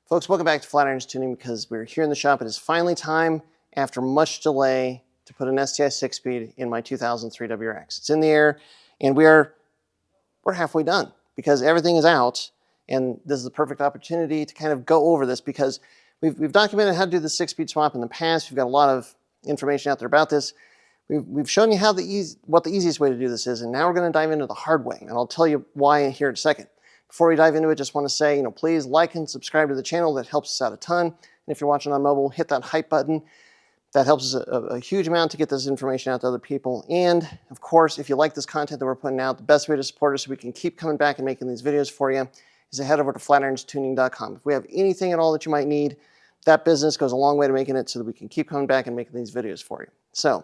Folks, welcome back to Flatirons Tuning because we're here in the shop. It is finally time, after much delay, to put an STI 6-speed in my 2003 WRX. It's in the air, and we're halfway done because everything is out, and this is a perfect opportunity to kind of go over this because we've documented how to do the 6-speed swap in the past. We've got a lot of information out there about this. We've shown you what the easiest way to do this is, and now we're going to dive into the hard way, and I'll tell you why here in a second. Before we dive into it, just want to say, please like and subscribe to the channel. That helps us out a ton. And if you're watching on mobile, hit that hype button. That helps us a huge amount to get this information out to other people. And of course, if you like this content that we're putting out, the best way to support us so we can keep coming back and making these videos for you is to head over to flatironstuning.com. If we have anything at all that you might need, that business goes a long way to making it so that we can keep coming back and making these videos for you. So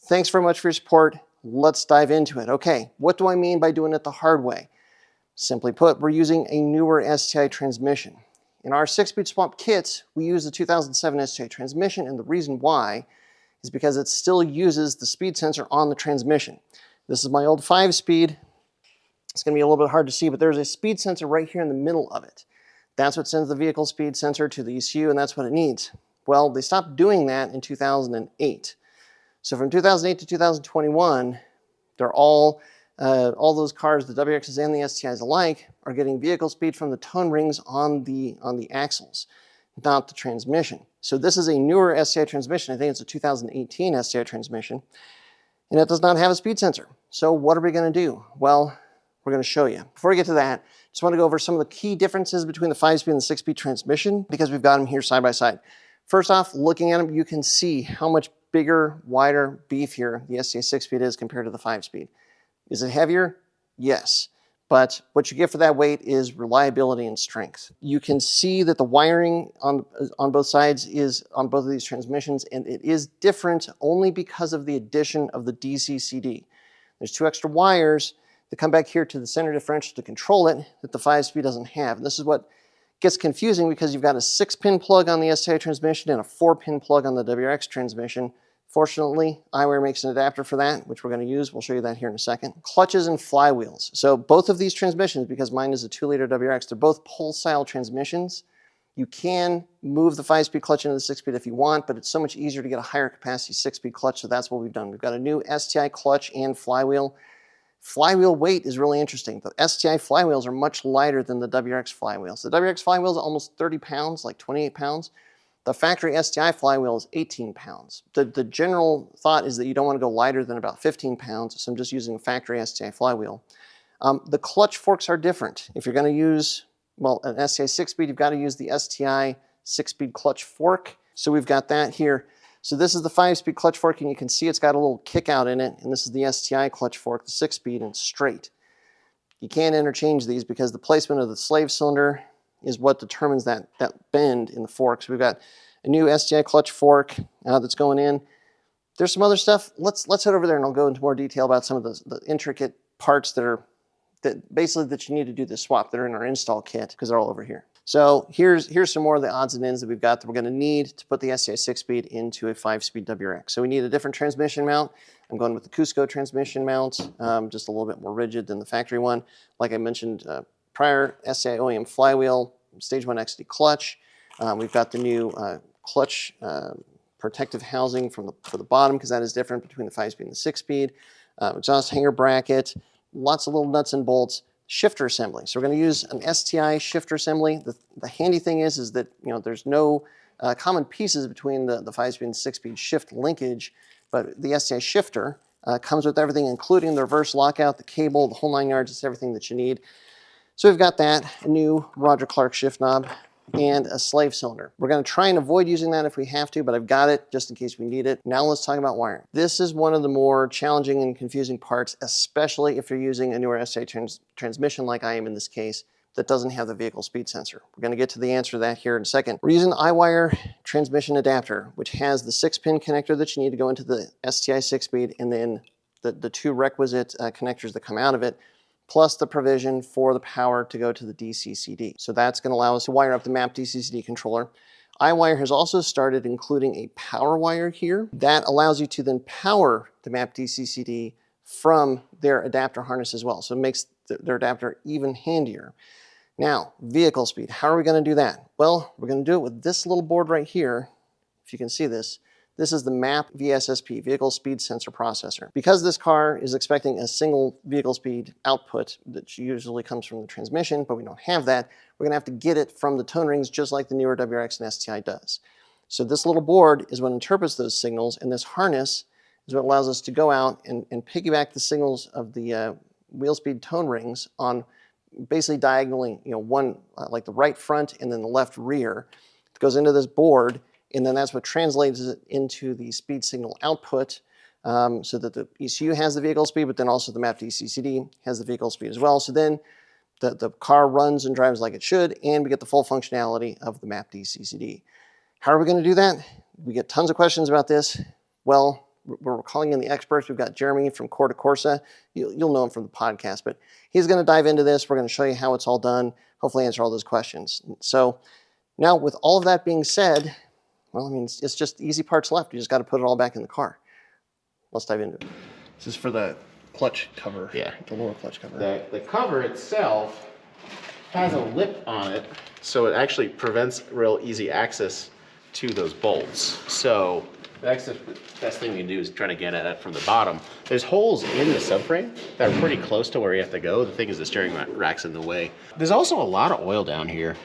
thanks very much for your support. Let's dive into it. Okay, what do I mean by doing it the hard way? Simply put, we're using a newer STI transmission. In our 6-speed swap kits, we use the 2007 STI transmission, and the reason why is because it still uses the speed sensor on the transmission. This is my old 5-speed. It's going to be a little bit hard to see, but there's a speed sensor right here in the middle of it. That's what sends the vehicle speed sensor to the ECU, and that's what it needs. Well, they stopped doing that in 2008. So from 2008 to 2021, they're all those cars, the WRXs and the STIs alike, are getting vehicle speed from the tone rings on the axles, not the transmission. So this is a newer STI transmission. I think it's a 2018 STI transmission, and it does not have a speed sensor. So what are we going to do? Well, we're going to show you. Before we get to that, just want to go over some of the key differences between the 5-speed and the 6-speed transmission because we've got them here side by side. First off, looking at them, you can see how much bigger, wider, beefier the STI 6-speed is compared to the 5-speed. Is it heavier? Yes. But what you get for that weight is reliability and strength. You can see that the wiring on both sides is on both of these transmissions, and it is different only because of the addition of the DCCD. There's 2 extra wires that come back here to the center differential to control it that the 5-speed doesn't have. And this is what gets confusing because you've got a 6-pin plug on the STI transmission and a 4-pin plug on the WRX transmission. Fortunately, iWire makes an adapter for that, which we're going to use. We'll show you that here in a second. Clutches and flywheels. So both of these transmissions, because mine is a 2-liter WRX, they're both pull-style transmissions. You can move the 5-speed clutch into the 6-speed if you want, but it's so much easier to get a higher capacity 6-speed clutch, so that's what we've done. We've got a new STI clutch and flywheel. Flywheel weight is really interesting. The STI flywheels are much lighter than the WRX flywheels. The WRX flywheel is almost 30 pounds, like 28 pounds. The factory STI flywheel is 18 pounds. The general thought is that you don't want to go lighter than about 15 pounds, so I'm just using a factory STI flywheel. The clutch forks are different. If you're going to use, well, an STI 6-speed, you've got to use the STI 6-speed clutch fork. So we've got that here. So this is the 5-speed clutch fork, and you can see it's got a little kick out in it, and this is the STI clutch fork, the 6-speed, and it's straight. You can't interchange these because the placement of the slave cylinder is what determines that bend in the fork. So we've got a new STI clutch fork that's going in. There's some other stuff. Let's head over there and I'll go into more detail about some of the intricate parts that you need to do this swap that are in our install kit because they're all over here. So here's some more of the odds and ends that we've got that we're going to need to put the STI 6-speed into a 5-speed WRX. So we need a different transmission mount. I'm going with the Cusco transmission mount, just a little bit more rigid than the factory one. Like I mentioned prior, STI OEM flywheel, stage 1 XD clutch. We've got the new clutch protective housing for the bottom because that is different between the 5-speed and the 6-speed. Exhaust hanger bracket, lots of little nuts and bolts. Shifter assembly. So we're going to use an STI shifter assembly. The handy thing is that there's no common pieces between the 5-speed and 6-speed shift linkage, but the STI shifter comes with everything, including the reverse lockout, the cable, the whole 9 yards. It's everything that you need. So we've got that, a new Roger Clark shift knob, and a slave cylinder. We're going to try and avoid using that if we have to, but I've got it just in case we need it. Now let's talk about wiring. This is one of the more challenging and confusing parts, especially if you're using a newer STI transmission like I am in this case, that doesn't have the vehicle speed sensor. We're going to get to the answer to that here in a second. We're using the iWire transmission adapter, which has the 6-pin connector that you need to go into the STI 6-speed, and then the 2 requisite connectors that come out of it, plus the provision for the power to go to the DCCD. So that's going to allow us to wire up the MAP DCCD controller. iWire has also started including a power wire here. That allows you to then power the MAP DCCD from their adapter harness as well. So it makes their adapter even handier. Now, vehicle speed. How are we going to do that? Well, we're going to do it with this little board right here. If you can see this, this is the MAP VSSP, Vehicle Speed Sensor Processor. Because this car is expecting a single vehicle speed output that usually comes from the transmission, but we don't have that, we're going to have to get it from the tone rings just like the newer WRX and STI does. So this little board is what interprets those signals, and this harness is what allows us to go out and piggyback the signals of the wheel speed tone rings on basically diagonally, one like the right front and then the left rear. It goes into this board, and then that's what translates it into the speed signal output, so that the ECU has the vehicle speed, but then also the MAP DCCD has the vehicle speed as well. So then the car runs and drives like it should, and we get the full functionality of the MAP DCCD. How are we going to do that? We get tons of questions about this. Well, we're calling in the experts. We've got Jeremy from Core to Corsa. You'll know him from the podcast, but he's going to dive into this. We're going to show you how it's all done, hopefully answer all those questions. So now with all of that being said, well, I mean, it's just easy parts left. You just got to put it all back in the car. Let's dive into it. This is for the clutch cover. Yeah, the lower clutch cover. The cover itself has a lip on it, so it actually prevents real easy access to those bolts. So that's the best thing you can do is try to get at it from the bottom. There's holes in the subframe that are pretty close to where you have to go. The thing is the steering rack's in the way. There's also a lot of oil down here.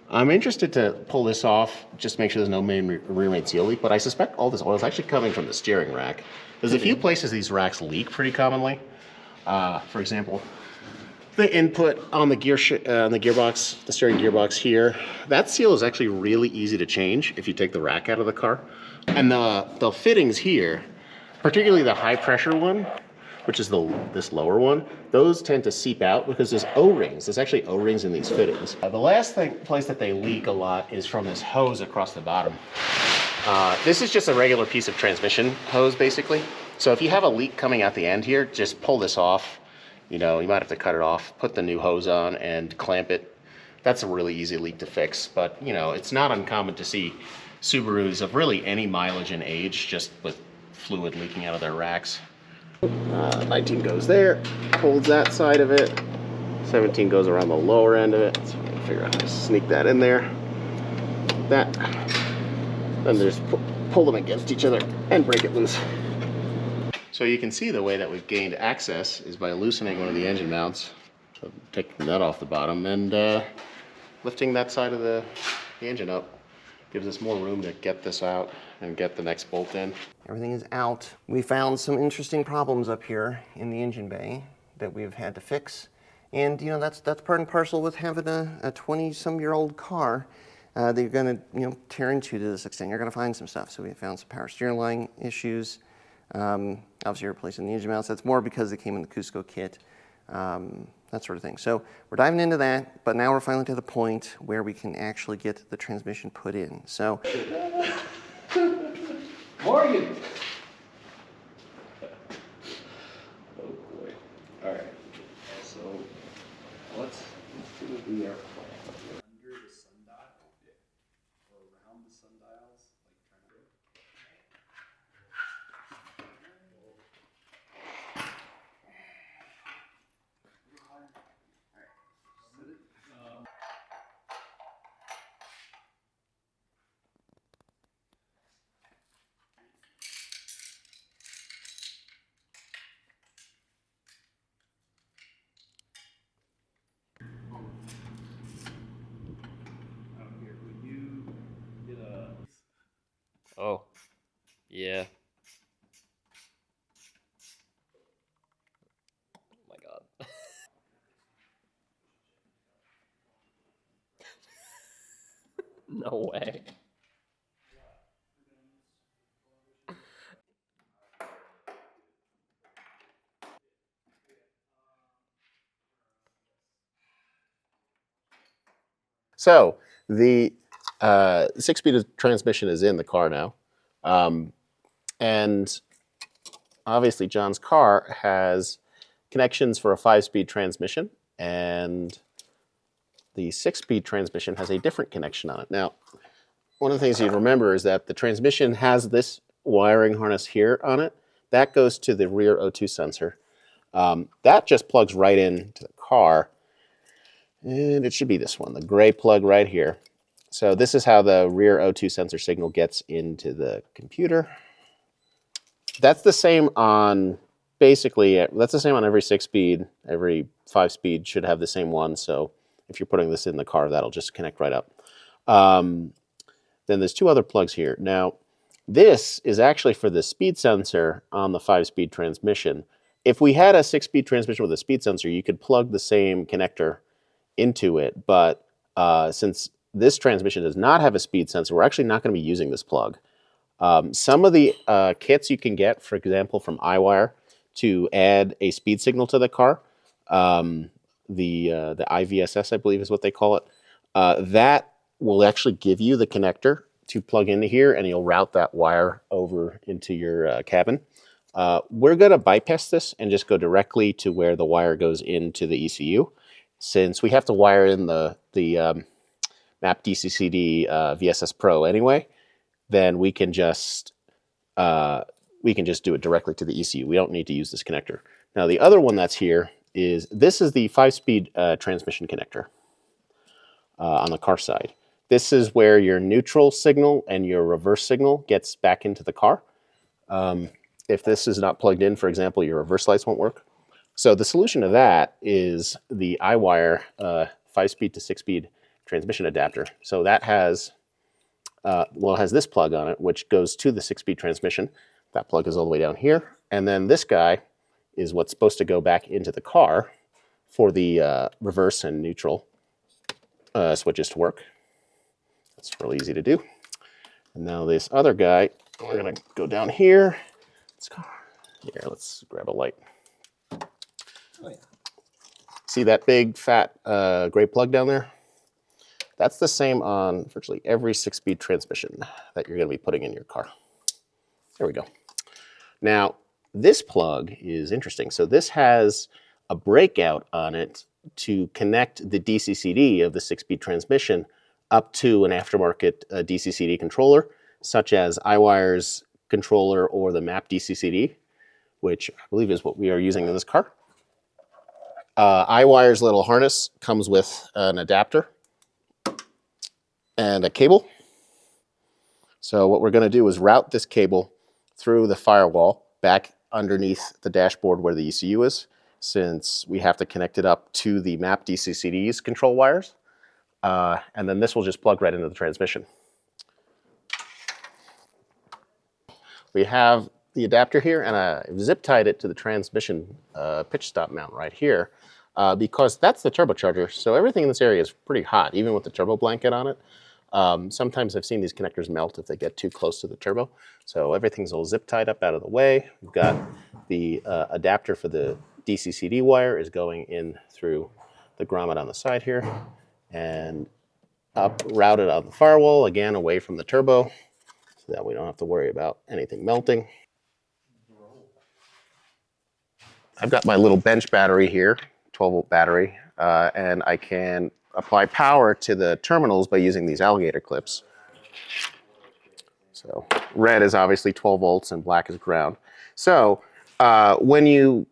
I'm interested to pull this off, just to make sure there's no main rear main seal leak, but I suspect all this oil is actually coming from the steering rack. There's a few places these racks leak pretty commonly. For example, the input on the gearbox, the steering gearbox here, that seal is actually really easy to change if you take the rack out of the car. And the fittings here, particularly the high pressure one, which is this lower one, those tend to seep out because there's O-rings. There's actually O-rings in these fittings. The last place that they leak a lot is from this hose across the bottom. This is just a regular piece of transmission hose, basically. So if you have a leak coming out the end here, just pull this off. You might have to cut it off, put the new hose on, and clamp it. That's a really easy leak to fix, but it's not uncommon to see Subarus of really any mileage and age just with fluid leaking out of their racks. 19 goes there, holds that side of it. 17 goes around the lower end of it. So I'm gonna figure out how to sneak that in there. That. Then just pull them against each other and break it loose. So you can see the way that we've gained access is by loosening one of the engine mounts, so taking that off the bottom, and lifting that side of the engine up. Gives us more room to get this out and get the next bolt in. Everything is out. We found some interesting problems up here in the engine bay that we've had to fix. And that's part and parcel with having a 20-some-year-old car that you're gonna tear into to this extent. You're gonna find some stuff. So we found some power steering line issues. Obviously replacing the engine mounts. That's more because they came in the Cusco kit. That sort of thing. So we're diving into that, but now we're finally to the point where we can actually get the transmission put in. So, Morgan! Oh boy. Alright. So let's do the air plan. Under the sundial, or around the sundials, like trying to. Oh, yeah. Oh my God. No way. So the 6-speed transmission is in the car now. And obviously John's car has connections for a 5-speed transmission, and the 6-speed transmission has a different connection on it. Now, one of the things you'd remember is that the transmission has this wiring harness here on it. That goes to the rear O2 sensor. That just plugs right into the car. And it should be this one, the gray plug right here. So this is how the rear O2 sensor signal gets into the computer. That's the same on basically, that's the same on every 6-speed, every 5-speed should have the same one. So if you're putting this in the car, that'll just connect right up. Then there's 2 other plugs here. Now, this is actually for the speed sensor on the 5-speed transmission. If we had a 6-speed transmission with a speed sensor, you could plug the same connector into it. But since this transmission does not have a speed sensor, we're actually not going to be using this plug. Some of the kits you can get, for example, from iWire to add a speed signal to the car, the IVSS, I believe is what they call it, that will actually give you the connector to plug into here, and you'll route that wire over into your cabin. We're going to bypass this and just go directly to where the wire goes into the ECU. Since we have to wire in the MAP DCCD VSS Pro anyway, then we can just do it directly to the ECU. We don't need to use this connector. Now the other one that's here is, this is the 5-speed transmission connector on the car side. This is where your neutral signal and your reverse signal gets back into the car. If this is not plugged in, for example, your reverse lights won't work. So the solution to that is the iWire 5-speed to 6-speed transmission adapter. So that has, it has this plug on it, which goes to the 6-speed transmission. That plug is all the way down here. And then this guy is what's supposed to go back into the car for the reverse and neutral switches to work. That's really easy to do. And now this other guy, we're gonna go down here. Let's grab a light. Oh, yeah. See that big fat gray plug down there? That's the same on virtually every 6-speed transmission that you're gonna be putting in your car. There we go. Now, this plug is interesting. So this has a breakout on it to connect the DCCD of the 6-speed transmission up to an aftermarket DCCD controller, such as iWire's controller or the MAP DCCD, which I believe is what we are using in this car. iWire's little harness comes with an adapter and a cable. So what we're going to do is route this cable through the firewall back underneath the dashboard where the ECU is, since we have to connect it up to the MAP DCCD's control wires. And then this will just plug right into the transmission. We have the adapter here, and I've zip tied it to the transmission pitch stop mount right here, because that's the turbocharger. So everything in this area is pretty hot, even with the turbo blanket on it. Sometimes I've seen these connectors melt if they get too close to the turbo. So everything's all zip tied up out of the way. We've got the adapter for the DCCD wire is going in through the grommet on the side here, and up routed on the firewall, again away from the turbo, so that we don't have to worry about anything melting. I've got my little bench battery here, 12-volt battery, and I can apply power to the terminals by using these alligator clips. So red is obviously 12 volts and black is ground. So when you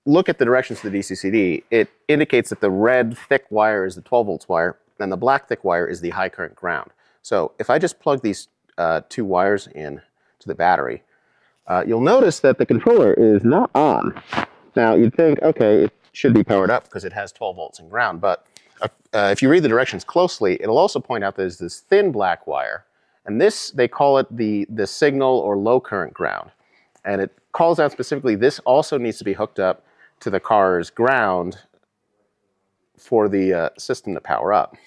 look at the directions to the DCCD, it indicates that the red thick wire is the 12 volts wire and the black thick wire is the high current ground. So if I just plug these 2 wires in to the battery, you'll notice that the controller is not on. Now you'd think, okay, it should be powered up because it has 12 volts and ground, but if you read the directions closely, it'll also point out there's this thin black wire, and this, they call it the signal or low current ground. And it calls out specifically, this also needs to be hooked up to the car's ground for the system to power up.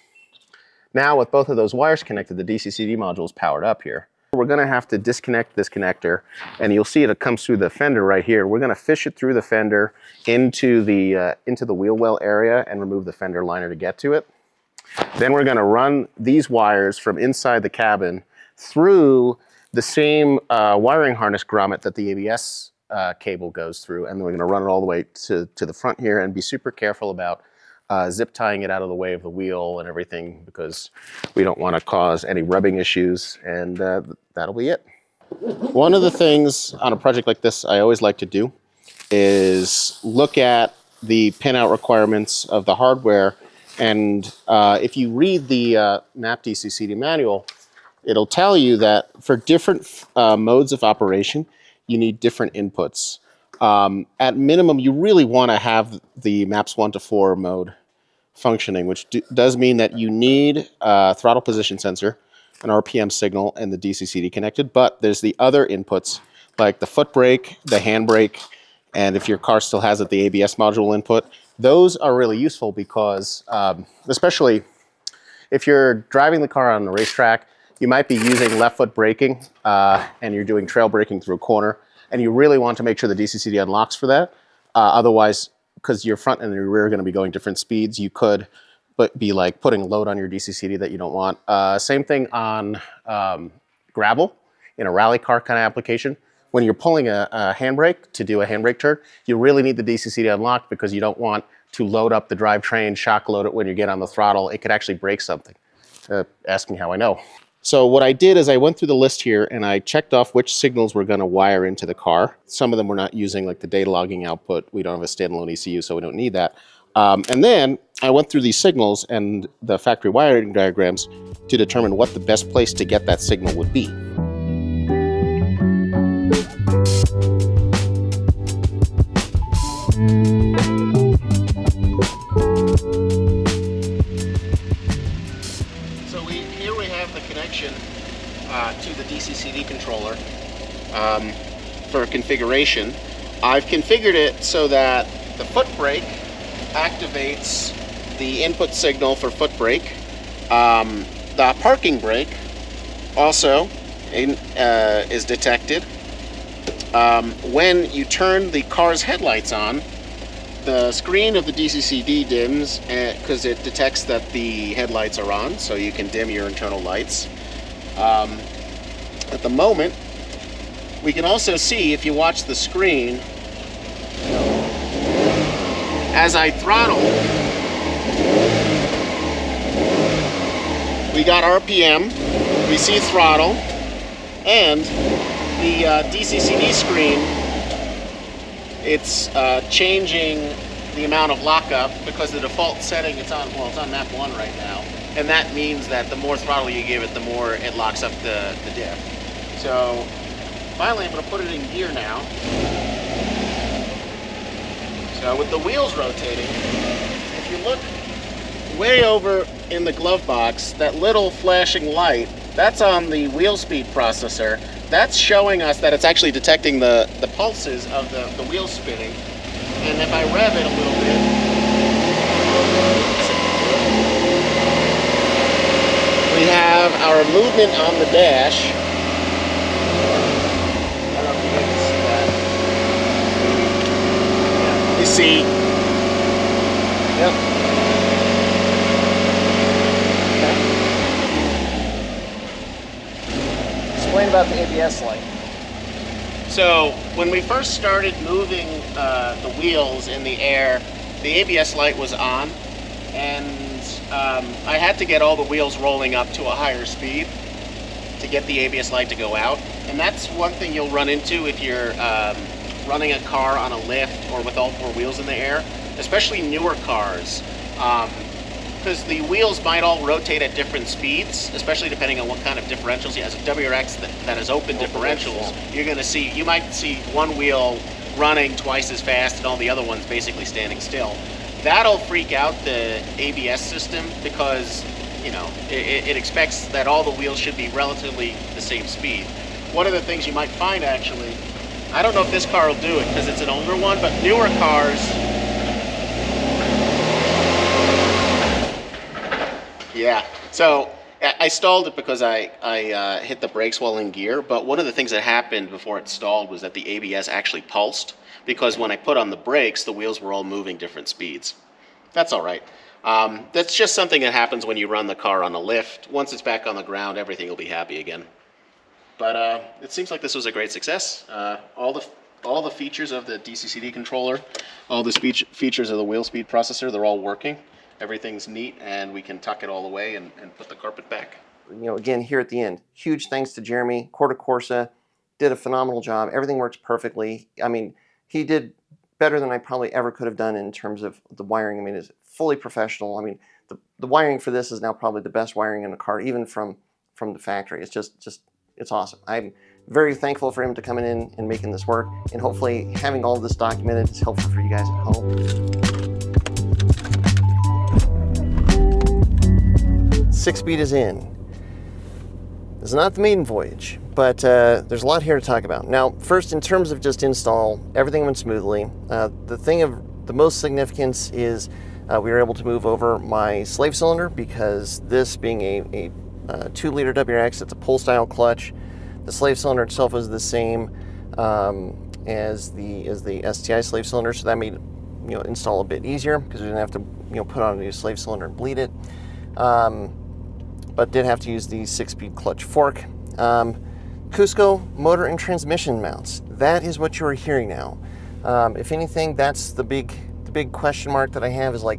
Now with both of those wires connected, the DCCD module is powered up here. We're gonna have to disconnect this connector, and you'll see it comes through the fender right here. We're gonna fish it through the fender into the wheel well area and remove the fender liner to get to it. Then we're gonna run these wires from inside the cabin through the same wiring harness grommet that the ABS cable goes through, and then we're gonna run it all the way to the front here and be super careful about zip tying it out of the way of the wheel and everything, because we don't want to cause any rubbing issues, and that'll be it. One of the things on a project like this I always like to do is look at the pinout requirements of the hardware And if you read the MAP DCCD manual, it'll tell you that for different modes of operation, you need different inputs. At minimum, you really want to have the MAPS 1 to 4 mode functioning, which does mean that you need a throttle position sensor, an RPM signal, and the DCCD connected. But there's the other inputs, like the foot brake, the hand brake, and if your car still has it, the ABS module input. Those are really useful because, especially if you're driving the car on the racetrack, you might be using left foot braking and you're doing trail braking through a corner, and you really want to make sure the DCCD unlocks for that. Otherwise, because your front and your rear are going to be going different speeds, you could be like putting load on your DCCD that you don't want. Same thing on gravel in a rally car kind of application. When you're pulling a handbrake to do a handbrake turn, you really need the DCCD unlocked because you don't want to load up the drivetrain, shock load it when you get on the throttle. It could actually break something. Ask me how I know. So what I did is I went through the list here and I checked off which signals we're going to wire into the car. Some of them we're not using, like the data logging output. We don't have a standalone ECU, so we don't need that. And then I went through these signals and the factory wiring diagrams to determine what the best place to get that signal would be. Here we have the connection to the DCCD controller for configuration. I've configured it so that the foot brake activates the input signal for foot brake. The parking brake also is detected. When you turn the car's headlights on, the screen of the DCCD dims because it detects that the headlights are on, so you can dim your internal lights. At the moment, we can also see, if you watch the screen, as I throttle, we got RPM, we see throttle, and the DCCD screen, it's changing the amount of lockup because the default setting it's on MAP 1 right now, and that means that the more throttle you give it, the more it locks up the diff. So finally I'm going to put it in gear now. So with the wheels rotating, if you look way over in the glove box, that little flashing light, that's on the wheel speed processor. That's showing us that it's actually detecting the pulses of the wheel spinning. And if I rev it a little bit, we have our movement on the dash. I don't know if you guys can see that. Yeah. You see, yep. Explain about the ABS light. So when we first started moving the wheels in the air, the ABS light was on, and I had to get all the wheels rolling up to a higher speed to get the ABS light to go out. And that's one thing you'll run into if you're running a car on a lift or with all four wheels in the air, especially newer cars. Because the wheels might all rotate at different speeds, especially depending on what kind of differentials. As a WRX that has open differentials, you're going to see, you might see one wheel running twice as fast and all the other ones basically standing still. That'll freak out the ABS system because, you know, it expects that all the wheels should be relatively the same speed. One of the things you might find, actually, I don't know if this car will do it because it's an older one, but newer cars, yeah, so I stalled it because I hit the brakes while in gear, but one of the things that happened before it stalled was that the ABS actually pulsed, because when I put on the brakes, the wheels were all moving different speeds. That's all right. That's just something that happens when you run the car on a lift. Once it's back on the ground, everything will be happy again. But it seems like this was a great success. All the features of the DCCD controller, all the features of the wheel speed processor, they're all working. Everything's neat, and we can tuck it all away and put the carpet back. You know, again, here at the end, huge thanks to Jeremy. Corda Corsa did a phenomenal job. Everything works perfectly. I mean, he did better than I probably ever could have done in terms of the wiring. I mean, it's fully professional. I mean, the wiring for this is now probably the best wiring in the car, even from the factory. It's just it's awesome. I'm very thankful for him to coming in and making this work, and hopefully having all of this documented is helpful for you guys at home. 6-speed is in. It's not the maiden voyage, but there's a lot here to talk about. Now, first, in terms of just install, everything went smoothly. The thing of the most significance is we were able to move over my slave cylinder, because this being a 2-liter WRX, it's a pull style clutch. The slave cylinder itself is the same as the STI slave cylinder, so that made install a bit easier, because we didn't have to put on a new slave cylinder and bleed it. But did have to use the 6-speed clutch fork. Cusco motor and transmission mounts. That is what you are hearing now. If anything, that's the big question mark that I have is like,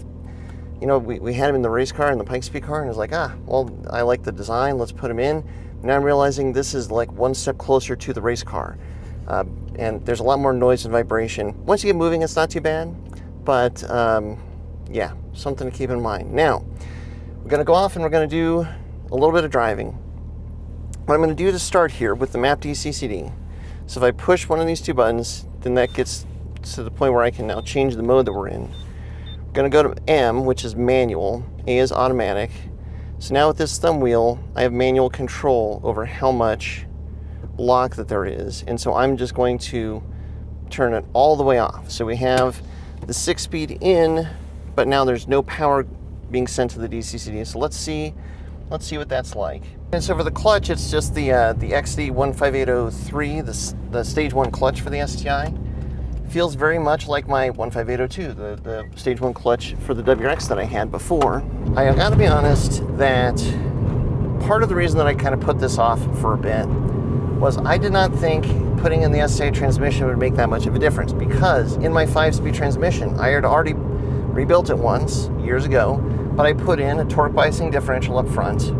we had them in the race car and the Pikes Peak car, and it's like, well, I like the design, let's put them in. Now I'm realizing this is like one step closer to the race car. And there's a lot more noise and vibration. Once you get moving, it's not too bad, but yeah, something to keep in mind. Now, we're gonna go off and we're gonna do a little bit of driving. What I'm going to do to start here with the MAP DCCD, so if I push one of these two buttons, then that gets to the point where I can now change the mode that we're in. We're going to go to M, which is manual, A is automatic. So now with this thumb wheel, I have manual control over how much lock that there is, and so I'm just going to turn it all the way off. So we have the 6-speed in, but now there's no power being sent to the DCCD. So let's see what that's like. And so for the clutch, it's just the XD 15803, the stage 1 clutch for the STI. Feels very much like my 15802, the stage 1 clutch for the WRX that I had before. I gotta be honest that part of the reason that I kind of put this off for a bit was I did not think putting in the STI transmission would make that much of a difference, because in my 5-speed transmission, I had already rebuilt it once, years ago, but I put in a torque biasing differential up front.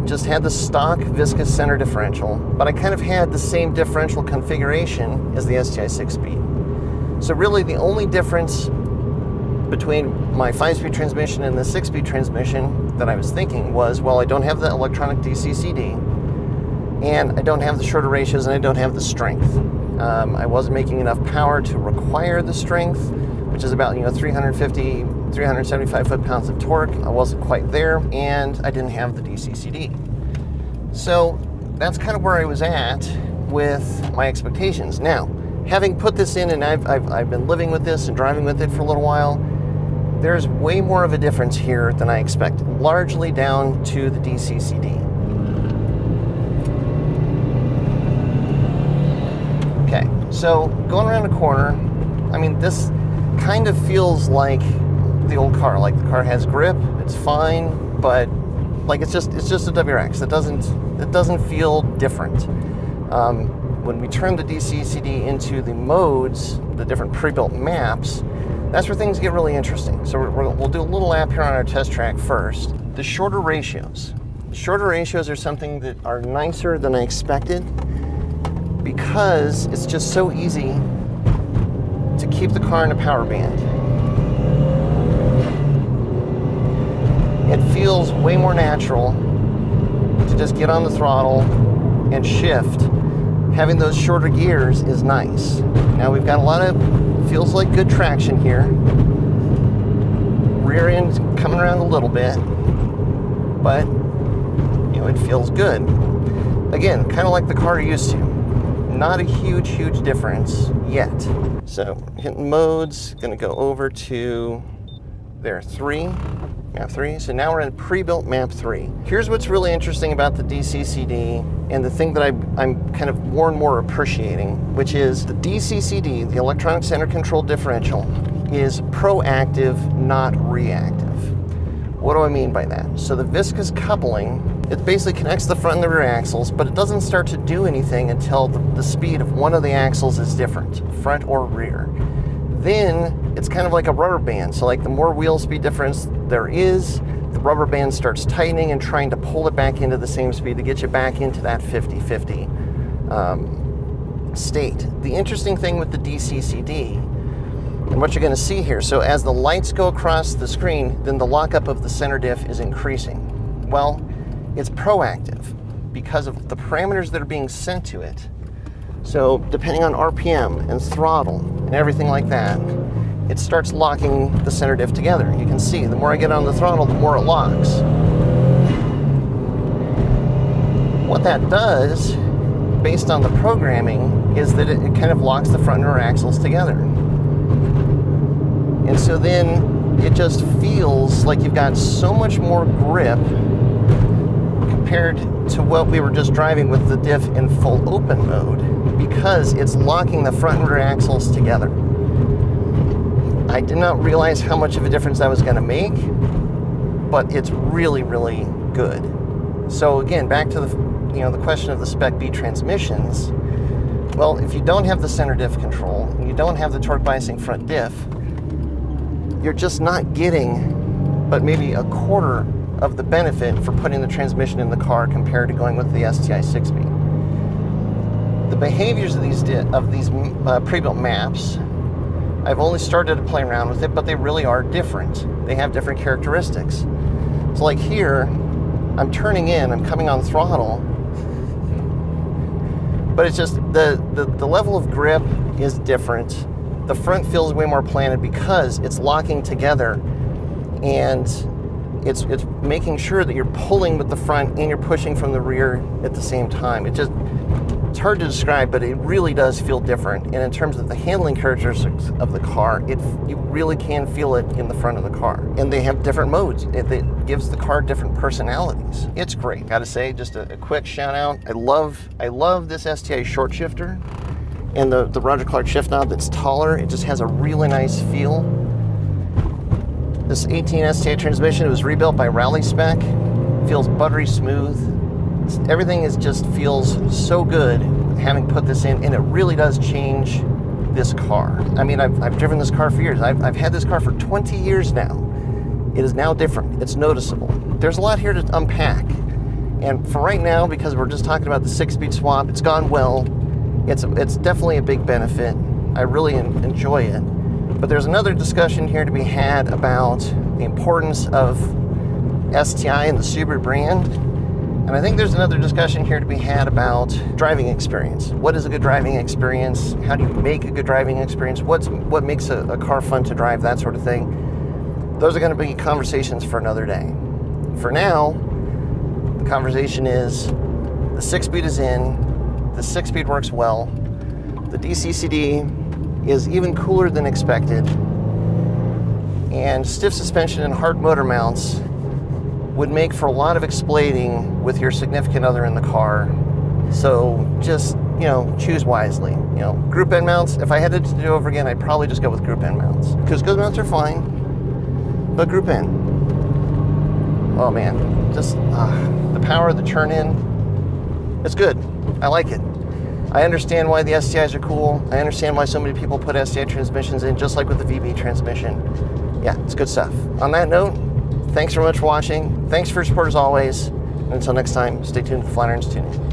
Just had the stock viscous center differential, but I kind of had the same differential configuration as the STI 6-speed. So really the only difference between my 5-speed transmission and the 6-speed transmission that I was thinking was, well, I don't have the electronic DCCD, and I don't have the shorter ratios, and I don't have the strength. I wasn't making enough power to require the strength, which is about 350, 375 foot-pounds of torque. I wasn't quite there, and I didn't have the DCCD. So that's kind of where I was at with my expectations. Now, having put this in, and I've been living with this and driving with it for a little while, there's way more of a difference here than I expected, largely down to the DCCD. Okay, so going around a corner, I mean, this kind of feels like the old car. Like the car has grip, it's fine, but like it's just a WRX. It doesn't feel different. When we turn the DCCD into the modes, the different pre-built maps, that's where things get really interesting. So we'll do a little lap here on our test track first. The shorter ratios. The shorter ratios are something that are nicer than I expected, because it's just so easy to keep the car in a power band. It feels way more natural to just get on the throttle and shift. Having those shorter gears is nice. Now we've got a lot of, feels like good traction here. Rear end coming around a little bit, but it feels good. Again, kind of like the car used to. Not a huge difference yet. So hitting modes, gonna go over to there, map 3. So now we're in pre-built map 3. Here's what's really interesting about the DCCD, and the thing that I'm kind of more and more appreciating, which is the DCCD, the electronic center control differential, is proactive, not reactive. What do I mean by that? So the viscous coupling, it basically connects the front and the rear axles, but it doesn't start to do anything until the speed of one of the axles is different, front or rear. Then it's kind of like a rubber band. So like the more wheel speed difference there is, the rubber band starts tightening and trying to pull it back into the same speed to get you back into that 50-50 state. The interesting thing with the DCCD And what you're going to see here, so as the lights go across the screen, then the lockup of the center diff is increasing. Well, it's proactive because of the parameters that are being sent to it. So depending on RPM and throttle and everything like that, it starts locking the center diff together. You can see the more I get on the throttle, the more it locks. What that does, based on the programming, is that it kind of locks the front and rear axles together. And so then it just feels like you've got so much more grip compared to what we were just driving with the diff in full open mode, because it's locking the front and rear axles together. I did not realize how much of a difference that was going to make, but it's really, really good. So again, back to the question of the Spec B transmissions. Well, if you don't have the center diff control and you don't have the torque biasing front diff, you're just not getting but maybe a quarter of the benefit for putting the transmission in the car compared to going with the STI 6-speed. The behaviors of these pre-built maps, I've only started to play around with it, but they really are different. They have different characteristics. So like here, I'm turning in, I'm coming on throttle, but it's just the level of grip is different. The front feels way more planted because it's locking together, and it's making sure that you're pulling with the front and you're pushing from the rear at the same time. It's hard to describe, but it really does feel different. And in terms of the handling characteristics of the car, you really can feel it in the front of the car. And they have different modes. It gives the car different personalities. It's great. Gotta say, just a quick shout out. I love this STI short shifter and the Roger Clark shift knob that's taller. It just has a really nice feel. This 18 STI transmission, it was rebuilt by Rally Spec. Feels buttery smooth. Everything just feels so good having put this in, and it really does change this car. I mean, I've driven this car for years. I've had this car for 20 years now. It is now different. It's noticeable. There's a lot here to unpack. And for right now, because we're just talking about the 6-speed swap, it's gone well. It's definitely a big benefit. I really enjoy it. But there's another discussion here to be had about the importance of STI and the Subaru brand. And I think there's another discussion here to be had about driving experience. What is a good driving experience? How do you make a good driving experience? What makes a car fun to drive? That sort of thing. Those are going to be conversations for another day. For now, the conversation is the 6-speed is in, the 6-speed works well, the DCCD is even cooler than expected, and stiff suspension and hard motor mounts would make for a lot of explaining with your significant other in the car. So just, choose wisely. Group end mounts, if I had to do it over again, I'd probably just go with group end mounts. Because group mounts are fine, but group end, oh man, just the power of the turn in, it's good. I like it. I understand why the STIs are cool. I understand why so many people put STI transmissions in, just like with the VB transmission. Yeah, it's good stuff. On that note, thanks very much for watching. Thanks for your support as always. And until next time, stay tuned for Flatirons Tuning.